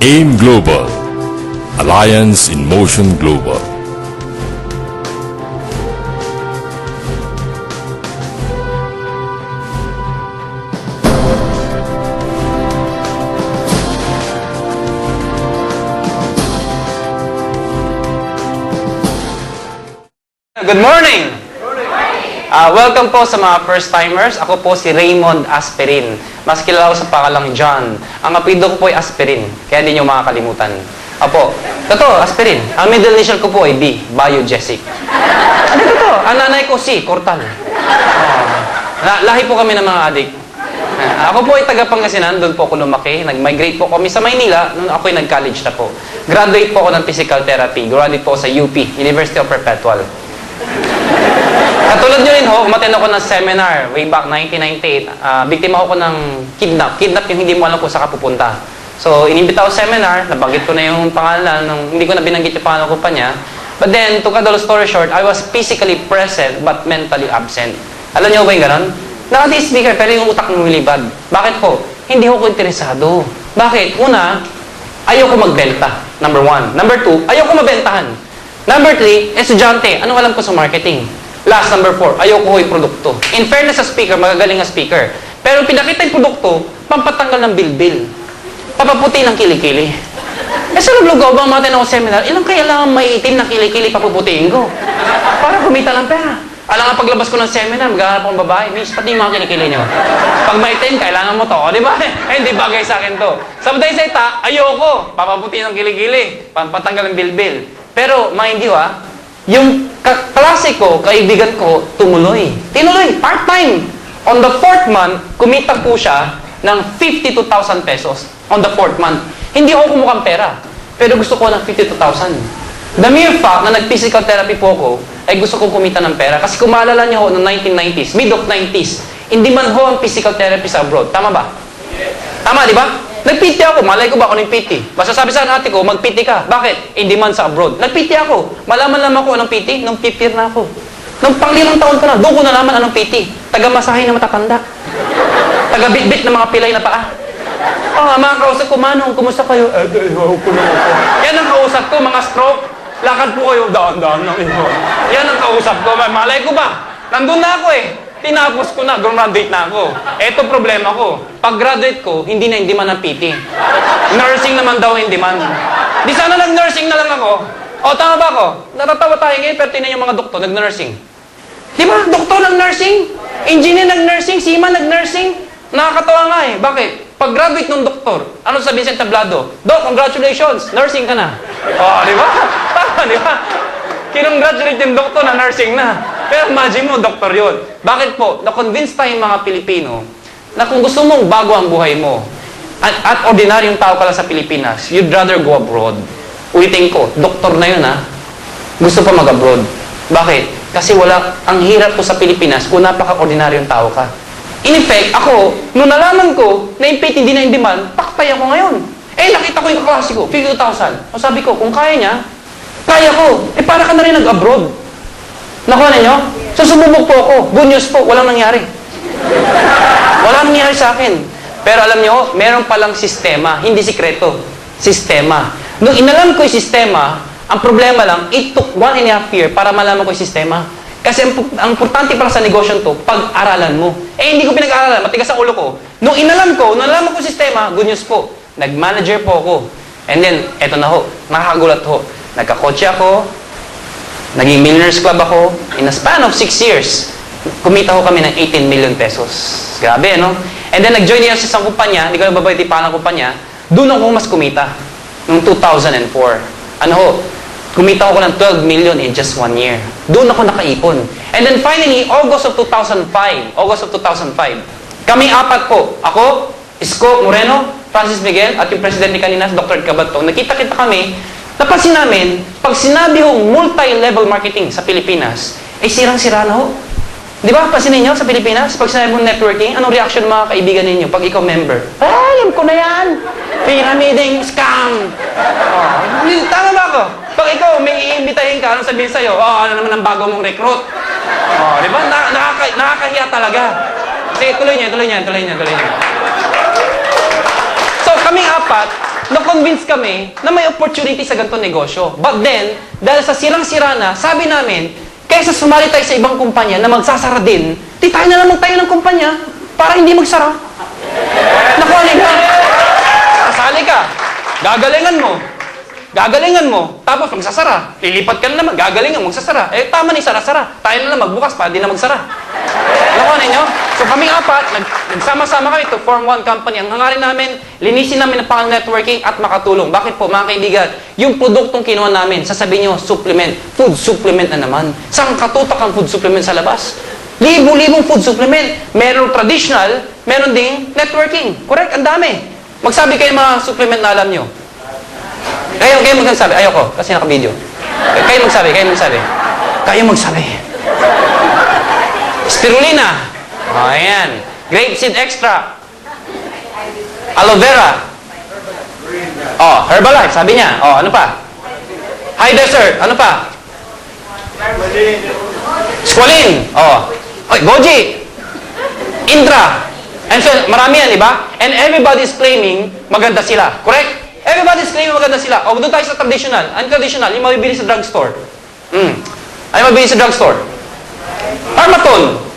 AIM Global, Alliance in Motion Global. Good morning! Welcome po sa mga first-timers. Ako po si Raymond Asperin. Mas kilala ko sa pangalang John. Ang apelyido ko po ay Asperin, kaya hindi nyo makakalimutan. Apo, totoo, Asperin. Ang middle initial ko po ay B, Biogesic. Ano totoo? Ang nanay ko C, Cortal. Lahi po kami ng mga adik. Ako po ay taga Pangasinan, doon po ako lumaki. Nag-migrate po kami sa Maynila nung ako ay nag-college na po. Graduate po ako ng physical therapy. Graduate po sa UP, University of Perpetual. Katulad nyo rin ho, umattend ako ng seminar way back 1998. Biktima ako ng kidnap. Kidnap yung hindi mo alam kung saan ka pupunta. So, inimbita ako sa seminar, nabanggit ko na yung pangalan, hindi ko na binanggit yung pangalan ng kumpanya. But then, to cut the story short, I was physically present but mentally absent. Alam nyo ba yung ganon? Nakati-speaker pero yung utak mo lumilibad. Bakit po? Hindi ako interesado. Bakit? Una, ayoko magbenta. Number 1. Number 2, ayoko mabentahan. Number 3, estudyante. Anong alam ko sa marketing? Last, number 4, ayoko ko yung produkto. In fairness sa speaker, magagaling na speaker. Pero pinakita yung produkto, pampatanggal ng bilbil. Papaputi ng kilikili. Sa lublugaw bang matin ako seminar, ilang kailangan maiitim na kilikili papuputiin ko? Para kumita ng pera. Alam nga paglabas ko ng seminar, maghahanap akong babae, miss, pati yung mga kilikili nyo. Pag maitim, kailangan mo to, di ba? Hindi bagay sa akin to. Sa baday sa ita, ayoko, papaputi ng kilikili, pampatanggal ng bilbil. Pero, mind you yung kaklase ko, kaibigan ko, tumuloy. Tinuloy, part-time. On the 4th month, kumita po siya ng 52,000 pesos. On the 4th month. Hindi ako kumukhang pera. Pero gusto ko ng 52,000. The mere fact na nag-physical therapy po ako, ay gusto kong kumita ng pera. Kasi kung maalala niyo ho, noong 1990s, mid of 90s, hindi man ho ang physical therapy sa abroad. Tama ba? Tama, di ba? Nag-PT ako. Malay ko ba ako ng PT? Basta sabi sa ate ko, mag-PT ka. Bakit? In demand sa abroad. Nag-PT ako. Malaman naman ko anong PT nung 5th year na ako. Nung pang-limang taon ko na, doon ko nalaman anong PT. Taga-masahe na matatanda. Taga-bit-bit na mga pilay na paa. Mga kausap ko, Manong, kumusta kayo? Yan ang kausap ko, mga stroke. Lakad po kayo, daan-daan ng ino. Yan ang kausap ko. Malay ko ba? Nandun na ako eh. Tinapos ko na, graduate na ako. Eto problema ko. Pag graduate ko, hindi na in demand ng PT. Nursing naman daw in demand. Di sana nag-nursing na lang ako. O, tama ba ako? Natatawa tayo ngayon, pero tinan yung mga doktor, nag-nursing. Di ba? Doktor nag-nursing? Engineer nag-nursing? Seaman nag-nursing? Nakakatawa nga eh. Bakit? Pag graduate ng doktor, ano sabihin sa tablado? Doc, congratulations, nursing ka na. O, di ba? Tama, di ba? Kinongratulate yung doktor na nursing na. Pero imagine mo, doktor yun. Bakit po? Na-convince tayong mga Pilipino na kung gusto mong bago ang buhay mo at ordinaryong tao ka lang sa Pilipinas, you'd rather go abroad. Ulitin ko, doktor na yun gusto pa mag-abroad. Bakit? Kasi ang hirap ko sa Pilipinas kung napaka-ordinaryong tao ka. In effect, ako, nung nalaman ko na yung PT hindi na in demand, pakpay ako ngayon. Nakita ko yung kaklase ko, 52,000. O sabi ko, kung kaya niya, kaya ko. Para ka na rin nag-abroad. Nakuha ninyo? So, sumubok po ako. Good news po, walang nangyari. Walang nangyari sa akin. Pero alam nyo, meron palang sistema. Hindi sikreto. Sistema. Nung inalam ko yung sistema, ang problema lang, it took 1.5 years para malaman ko yung sistema. Kasi ang importante pala sa negosyo to, pag-aralan mo. Hindi ko pinag-aralan. Matigas ang ulo ko. Nung inalam ko, nung nalaman ko yung sistema, good news po. Nag-manager po ako. And then, eto na ho. Nakakagulat ho. Nagkakotse ako, naging Millionaires Club ako. In a span of 6 years, kumita ko kami ng 18 million pesos. Grabe, no? And then, nag-join niya sa isang kumpanya, hindi ko nababayad pa ng kumpanya, doon ako mas kumita. Noong 2004. Ano ho? Kumita ko ng 12 million in just 1 year. Doon ako nakaipon. And then finally, August of 2005, kami apat po. Ako, Isko Moreno, Francis Miguel, at yung presidente kanina, Dr. Cabato, nakita-kita kami. Napansin namin, pag sinabi hong multi-level marketing sa Pilipinas, sirang-sira na ho. Di ba? Pansinin niyo sa Pilipinas, pag sinabi mong networking, anong reaction mga kaibigan ninyo pag ikaw member? Alam ko na yan! Pyramiding scam! Tama ba ako? Pag ikaw, may iimbitahin ka, anong sabihin sa'yo? Ano naman ang bago mong recruit? Di ba? Nakakahiya talaga. Sige, tuloy niya. So, kaming apat, na-convince kami na may opportunity sa ganitong negosyo. But then, dahil sa sirang-sira na, sabi namin, kaysa sumali tayo sa ibang kumpanya na magsasara din, di tayo na lang magtayo ng kumpanya para hindi magsara. Nakuha nila. Kasali ka. Gagalingan mo. Tapos magsasara. Lilipat ka na naman. Gagalingan, magsasara. Eh, tama ni sara-sara. Tayo na lang magbukas para di na magsara. Nakuha ninyo? So kaming apat, nagsama-sama kami to form one company. Ang hangarin namin, linisin namin ang pang-networking at makatulong. Bakit po, mga kaibigan? Yung produktong kinuha namin, sasabihin nyo, supplement. Food supplement na naman. Saan katutak ang food supplement sa labas? Libo-libong food supplement. Meron traditional, meron ding networking. Correct? Ang dami. Magsabi kayo mga supplement na alam nyo. Kayo magsabi. Ayoko, kasi naka-video. Kayo magsabi. Spirulina. O, ayan. Grape seed extract. Aloe vera. O, Herbalife, sabi niya. O, ano pa? High desert. Ano pa? Squalene. O. Oy, Goji. Indra. And so, marami yan, di ba? And everybody's claiming maganda sila. Correct? Everybody's claiming maganda sila. O, doon tayo sa traditional. Ang traditional, yung mabibili sa drugstore. Ano mabibili sa drugstore? Armaton.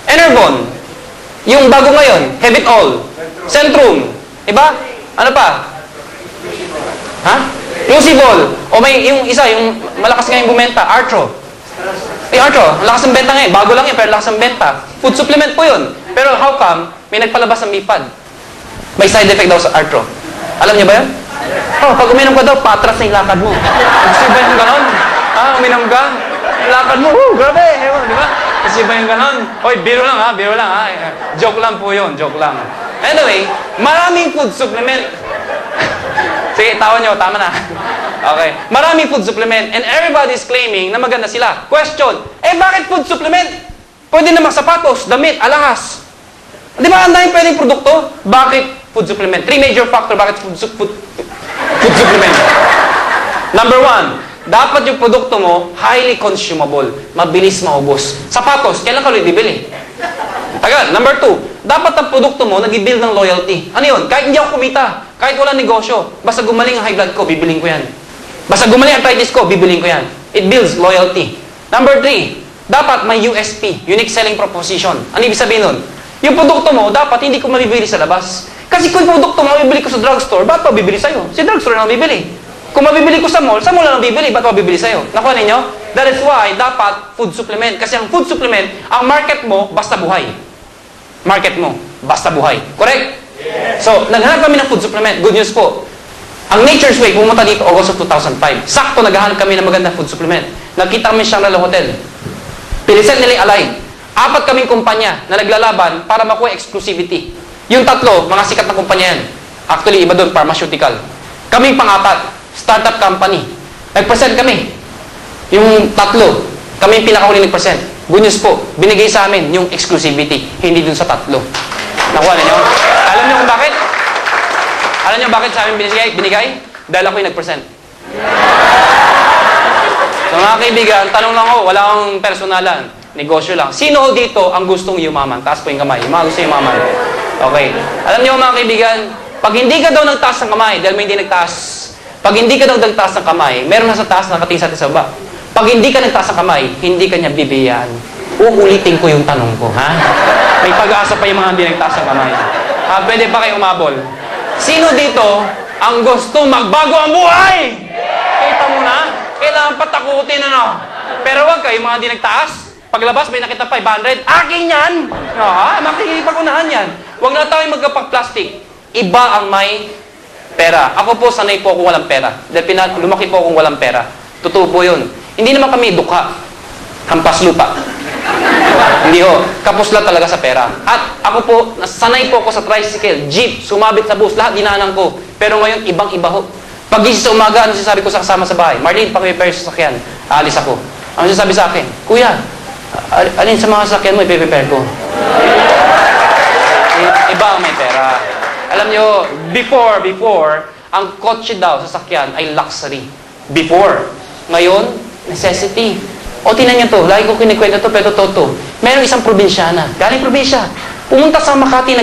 Enervon. Yung bago ngayon, Hevitol. Centrum. Diba? Ano pa? Ha? Lucibol. O may, yung isa, yung malakas ngayon bumenta, Artro. Artro, ang lakas ng benta ngayon. Bago lang yun, pero lakas ng benta. Food supplement po yun. Pero how come, may nagpalabas ng MIPAD? May side effect daw sa Artro. Alam niyo ba yun? Oh, pag uminom ka daw, patras na yung lakad mo. Gusto ba yung ganon? Uminom ka? Yung lakad mo, grabe! Di ba? Kasi ba yung ganon? Hoy, biro lang ha. Joke lang po yun, joke lang. Anyway, maraming food supplement. Sige, tawa nyo, tama na. Okay. Maraming food supplement and everybody's claiming na maganda sila. Question, bakit food supplement? Pwede namang sapatos, damit, alahas. Di ba, ang daming pwedeng produkto? Bakit food supplement? 3 major factor bakit food supplement. Number 1, dapat yung produkto mo highly consumable, mabilis maubos. Sapatos, kailan ka ulit bibili? Tagal. Number 2, dapat ang produkto mo nag-build ng loyalty. Ano yun? Kahit hindi ako kumita, kahit walang negosyo, basta gumaling ang high blood ko, bibiling ko yan. Basta gumaling ang arthritis ko, bibiling ko yan. It builds loyalty. Number 3, dapat may USP, unique selling proposition. Ano ibig sabihin nun? Yung produkto mo, dapat hindi ko mabibili sa labas. Kasi kung yung produkto mo mabibili ko sa drugstore, ba't pa bibili sa'yo? Si drugstore na mabibili. Kung mabibili ko sa mall na mabibili, ba't pa bibili sa'yo? Nakuha ninyo? That is why, dapat food supplement. Kasi ang food supplement, ang market mo, basta buhay. Market mo, basta buhay. Correct? Yes. So, naghanap kami ng food supplement. Good news po. Ang Nature's Way, pumunta dito August of 2005. Sakto, naghahanap kami ng magandang food supplement. Nagkita kami sa Shangri-La Hotel. Pinisel nila Alive. 4 kaming kumpanya na naglalaban para makuha exclusivity. Yung 3, mga sikat na kumpanya yan. Actually, iba doon, pharmaceutical. Kaming pang-4, startup company. Nag-present kami. Yung 3, kami yung pinakahuli nag-present. Good news po, binigay sa amin yung exclusivity, hindi dun sa 3. Nakuha ninyo? Alam niyo kung bakit? Alam niyo bakit sa amin binigay? Dahil ako yung nag-present. So mga kaibigan, tanong lang ako, wala akong personalan. Negosyo lang. Sino dito ang gustong yumaman? Taas po yung kamay. Yung mga gusto yumaman. Okay. Alam niyo mga kaibigan, pag hindi ka daw nagtaas ng kamay, dahil may hindi nagtaas, pag hindi ka daw nagtaas ng kamay, meron na sa taas nakatingin sa atin sa baba. Pag hindi ka nagtaas ng kamay, hindi ka niya bibiyaan. Uulitin ko yung tanong ko, ha? May pag-asa pa yung mga hindi nagtaas ng kamay. Pwede pa kayo umabol. Sino dito ang gusto magbago ang buhay? Kita mo na? Kailangan patakutin, ano? Pero wag kayo, mga hindi nagtaas. Paglabas, may nakita 500. Akin yan! Makikipag-unahan yan. Huwag na tayo magkapag-plastic. Iba ang may pera. Ako po, sanay po kung walang pera. Dahil lumaki po kung walang pera. Totoo po yun. Hindi naman kami dukha. Hampas lupa. Hindi ho. Kapusla talaga sa pera. At ako po, sanay po ako sa tricycle, jeep, sumabit sa bus, lahat dinaanan ko. Pero ngayon, ibang-iba ho. Pag-isip sa umaga, ano sasabi ko sa kasama sa bahay? Marlene, pag-prepare sa sasakyan. Aalis ako. Ano sasabi sa akin? Kuya, alin sa mga sasakyan mo, i-prepare ko. Iba ang may pera. Alam nyo, before, ang kotse daw, sasakyan, ay luxury. Before. Ngayon, necessity. O, tinan niyo to. Lagi ko kinikwento to, pero totoo. Merong isang probinsyana. Galing probinsya. Pumunta sa Makati,